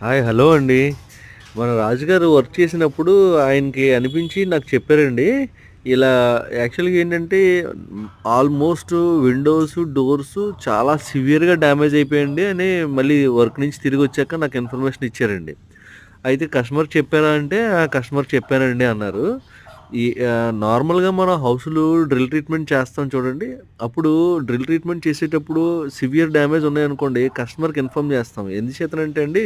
Hi. Hello అండి. మన రాజుగారు వర్క్ చేసినప్పుడు ఆయనకి అనిపించి నాకు చెప్పారండి. ఇలా యాక్చువల్‌గా ఏంటంటే ఆల్మోస్ట్ విండోస్, డోర్స్ చాలా సివియర్‌గా డ్యామేజ్ అయిపోయాయండి అని మళ్ళీ వర్క్ నుంచి తిరిగొచ్చాక నాకు ఇన్ఫర్మేషన్ ఇచ్చారండి. అయితే కస్టమర్‌కి చెప్పారా అంటే, "ఆ! కస్టమర్‌కి చెప్పానండి" అన్నారు. నార్మల్‌గా మనం హౌస్‌లో డ్రిల్ ట్రీట్మెంట్ చేస్తాం చూడండి. అప్పుడు డ్రిల్ ట్రీట్మెంట్ చేసేటప్పుడు సివియర్ డ్యామేజ్ ఉన్నాయనుకోండి కస్టమర్‌కి ఇన్ఫార్మ్ చేస్తాం. ఎందుచేతనంటే అండి,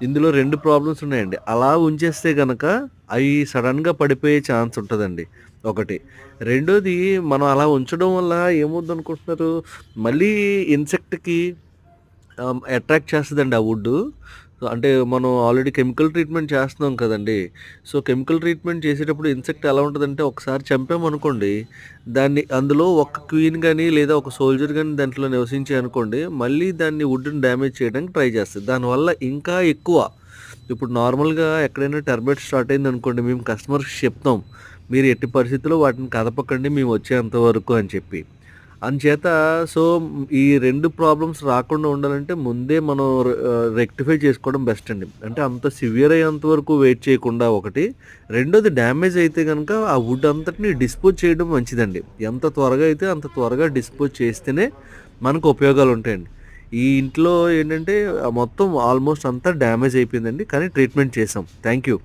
ఇందులో 2 ప్రాబ్లమ్స్ ఉన్నాయండి. అలా ఉంచేస్తే గనక అయి సడెన్‌గా పడిపోయే ఛాన్స్ ఉంటదండి. ఒకటి. రెండోది మనం అలా ఉంచడం వల్ల ఏమవుద్దనుకుంటున్నారు, మళ్ళీ ఇన్సెక్ట్‌కి అట్రాక్ట్ చేస్తదండి ఆ వుడ్డు. అంటే మనం ఆల్రెడీ కెమికల్ ట్రీట్మెంట్ చేస్తున్నాం కదండీ! సో, కెమికల్ ట్రీట్మెంట్ చేసేటప్పుడు ఇన్సెక్ట్ ఎలా ఉంటదంటే ఒకసారి చంపామనుకోండి, దాన్ని అందులో ఒక క్వీన్ గాని, లేదా ఒక సోల్జర్ గాని దాంట్లో నివసించాయనుకోండి, మళ్ళీ దాన్ని వుడ్‌ని డ్యామేజ్ చేయడానికి ట్రై చేస్తది. దానివల్ల ఇంకా ఎక్కువ ఇప్పుడు నార్మల్‌గా ఎక్కడైనా టర్మైట్ స్టార్ట్ అయిందనుకోండి, మేము కస్టమర్స్‌కి చెప్తాం. మీరు ఎట్టి పరిస్థితిలో వాటిని కదపకండి మేము వచ్చేంత వరకు అని చెప్పి. అంచేత సో, ఈ 2 ప్రాబ్లమ్స్ రాకుండా ఉండాలంటే ముందే మనం రెక్టిఫై చేసుకోవడం బెస్ట్ అండి. అంటే అంత సివియర్ అయ్యేంత వరకు వెయిట్ చేయకుండా ఒకటి. రెండోది డ్యామేజ్ అయితే గనక ఆ వుడ్ అంతటిని డిస్పోజ్ చేయడం మంచిదండి. ఎంత త్వరగా అయితే అంత త్వరగా డిస్పోజ్ చేస్తేనే మనకు ఉపయోగాలుంటాయండి. ఈ ఇంట్లో ఏంటంటే మొత్తం ఆల్మోస్ట్ అంతా డ్యామేజ్ అయిపోయిందండి. కానీ ట్రీట్మెంట్ చేసాం. Thank you.